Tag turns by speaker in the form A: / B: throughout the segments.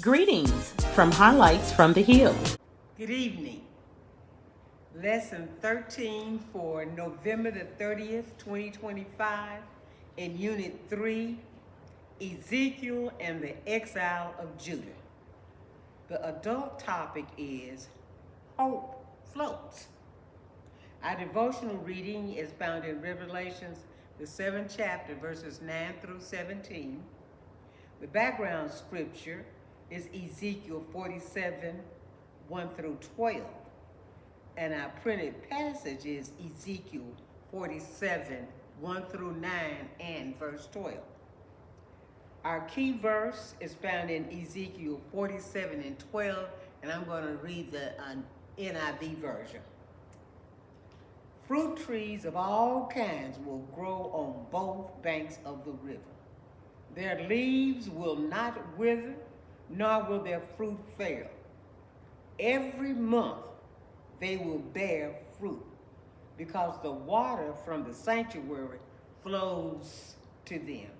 A: Greetings from Highlights from the Hill.
B: Good evening. Lesson 13 for November the 30th, 2025 in Unit 3, Ezekiel and the Exile of Judah. The adult topic is Hope Floats. Our devotional reading is found in Revelations, the 7th chapter, verses 9 through 17. The background scripture is Ezekiel 47, 1 through 12. And our printed passage is Ezekiel 47, 1 through 9 and verse 12. Our key verse is found in Ezekiel 47 and 12, and I'm going to read the NIV version. Fruit trees of all kinds will grow on both banks of the river. Their leaves will not wither, nor will their fruit fail. Every month they will bear fruit, because the water from the sanctuary flows to them.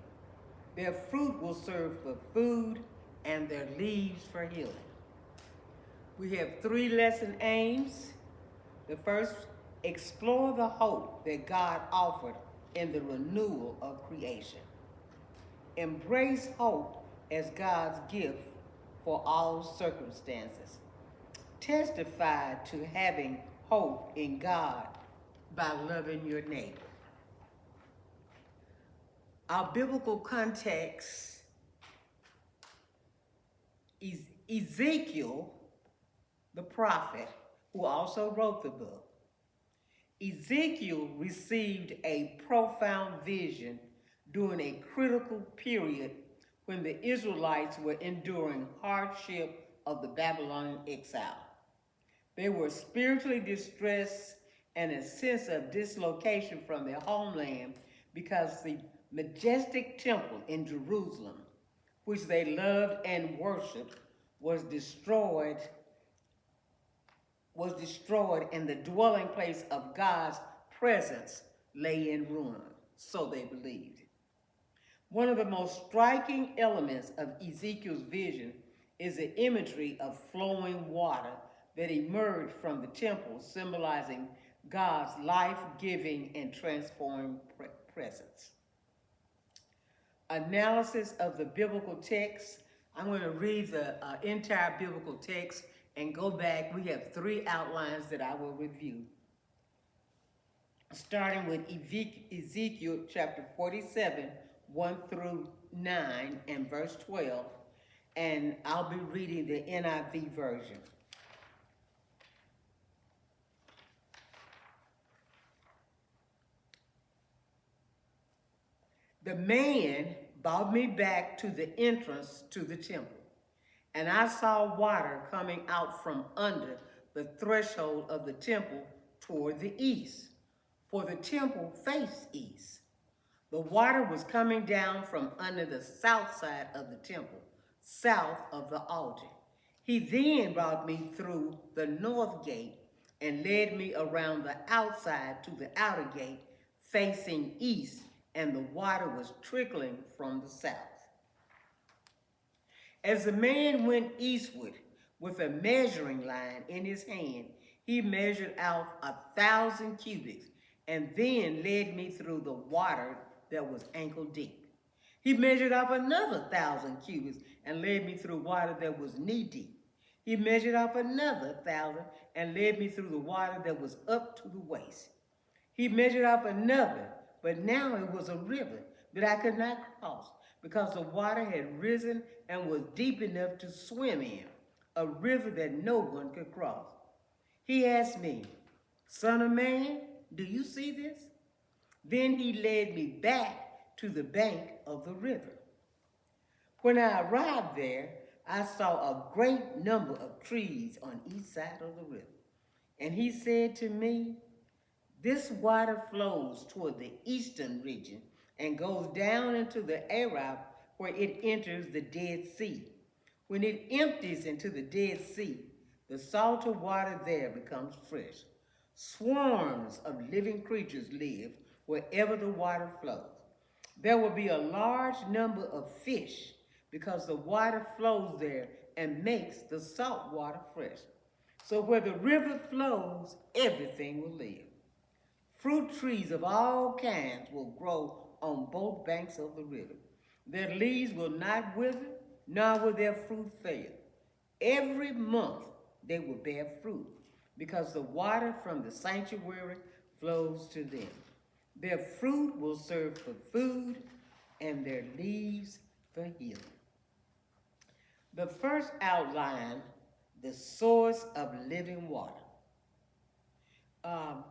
B: Their fruit will serve for food, and their leaves for healing. We have 3 lesson aims. The first, explore the hope that God offered in the renewal of creation. Embrace hope as God's gift for all circumstances. Testify to having hope in God by loving your neighbor. Our biblical context is Ezekiel, the prophet, who also wrote the book. Ezekiel received a profound vision during a critical period when the Israelites were enduring hardship of the Babylonian exile. They were spiritually distressed and a sense of dislocation from their homeland because the majestic temple in Jerusalem, which they loved and worshiped, was destroyed, and the dwelling place of God's presence lay in ruin, so they believed. One of the most striking elements of Ezekiel's vision is the imagery of flowing water that emerged from the temple, symbolizing God's life-giving and transforming presence. Analysis of the biblical text. I'm going to read the entire biblical text and go back. We have 3 outlines that I will review. Starting with Ezekiel chapter 47, 1 through 9 and verse 12. And I'll be reading the NIV version. The man brought me back to the entrance to the temple, and I saw water coming out from under the threshold of the temple toward the east, for the temple faced east. The water was coming down from under the south side of the temple, south of the altar. He then brought me through the north gate and led me around the outside to the outer gate facing east, and the water was trickling from the south. As the man went eastward with a measuring line in his hand, he measured out 1,000 cubits and then led me through the water that was ankle deep. He measured off another 1,000 cubits and led me through water that was knee deep. He measured off another 1,000 and led me through the water that was up to the waist. He measured off another, but now it was a river that I could not cross because the water had risen and was deep enough to swim in, a river that no one could cross. He asked me, "Son of man, do you see this?" Then he led me back to the bank of the river. When I arrived there, I saw a great number of trees on each side of the river. And he said to me, "This water flows toward the eastern region and goes down into the Arab, where it enters the Dead Sea. When it empties into the Dead Sea, the salty water there becomes fresh. Swarms of living creatures live wherever the water flows. There will be a large number of fish because the water flows there and makes the salt water fresh. So where the river flows, everything will live. Fruit trees of all kinds will grow on both banks of the river. Their leaves will not wither, nor will their fruit fail. Every month they will bear fruit, because the water from the sanctuary flows to them. Their fruit will serve for food, and their leaves for healing. The first outline, the source of living water. Um,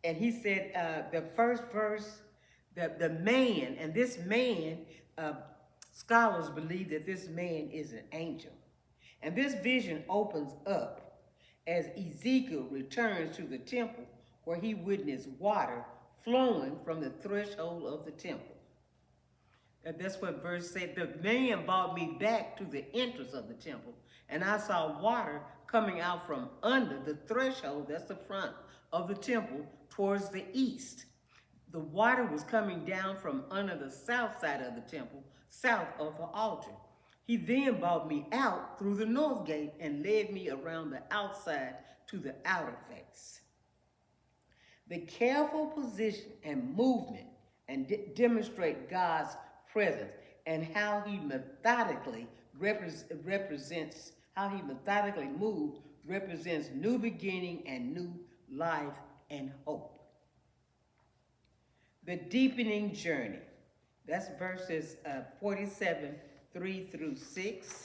B: and he said, the first verse, the man, and this man, scholars believe that this man is an angel. And this vision opens up as Ezekiel returns to the temple where he witnessed water flowing from the threshold of the temple. And that's what verse said. The man brought me back to the entrance of the temple, and I saw water coming out from under the threshold, that's the front of the temple, towards the east. The water was coming down from under the south side of the temple, south of the altar. He then brought me out through the north gate and led me around the outside to the outer face. The careful position and movement and demonstrate God's presence and how he methodically represents, how he methodically moved represents new beginning and new life and hope. The deepening journey. That's verses 47, 3 through 6.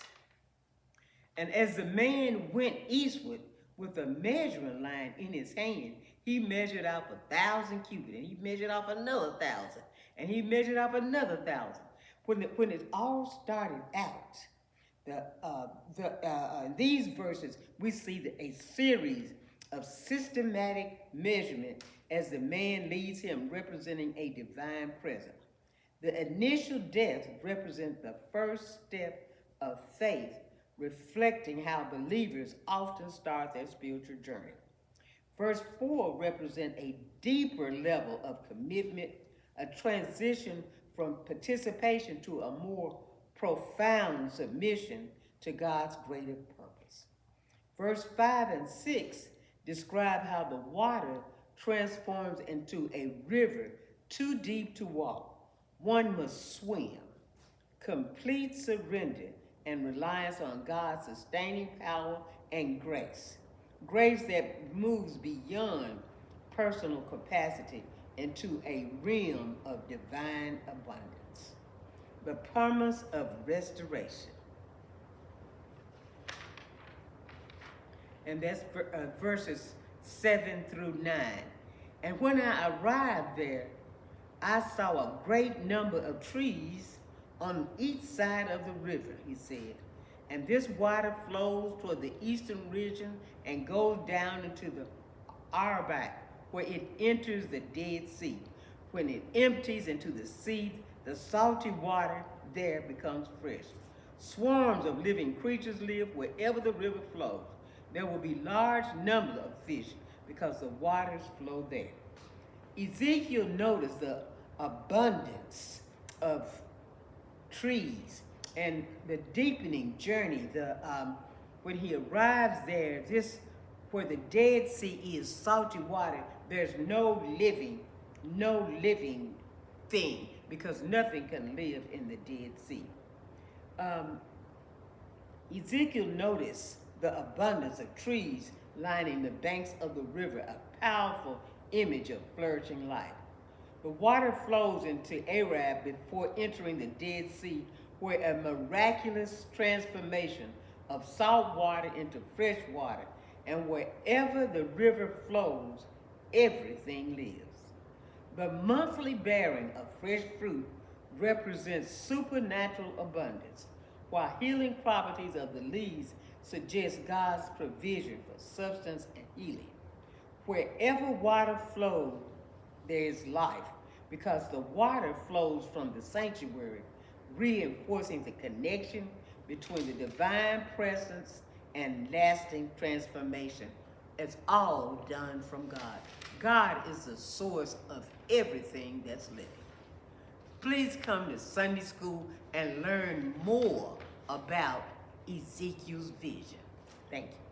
B: And as the man went eastward with a measuring line in his hand, he measured out 1,000 cubits, and he measured off another 1,000, and he measured off another 1,000. When it all started out, these verses, we see a series of systematic measurement as the man leads him, representing a divine presence. The initial death represents the first step of faith, reflecting how believers often start their spiritual journey. Verse 4 represents a deeper level of commitment, a transition from participation to a more profound submission to God's greater purpose. Verse 5 and 6 describe how the water transforms into a river too deep to walk. One must swim. Complete surrender and reliance on God's sustaining power and grace. Grace that moves beyond personal capacity into a realm of divine abundance. The promise of restoration. And that's verses 7 through 9. And when I arrived there, I saw a great number of trees on each side of the river, he said. And this water flows toward the eastern region and goes down into the Arabah, where it enters the Dead Sea. When it empties into the sea, the salty water there becomes fresh. Swarms of living creatures live wherever the river flows. There will be large numbers of fish because the waters flow there. Ezekiel noticed the abundance of trees and the deepening journey. When he arrives there, where the Dead Sea is salty water, there's no living thing, because nothing can live in the Dead Sea. Ezekiel noticed the abundance of trees lining the banks of the river, a powerful image of flourishing life. The water flows into Arab before entering the Dead Sea, where a miraculous transformation of salt water into fresh water, and wherever the river flows, everything lives. The monthly bearing of fresh fruit represents supernatural abundance, while healing properties of the leaves suggest God's provision for substance and healing. Wherever water flows, there is life, because the water flows from the sanctuary, reinforcing the connection between the divine presence and lasting transformation. It's all done from God. God is the source of everything that's living. Please come to Sunday school and learn more about Ezekiel's vision. Thank you.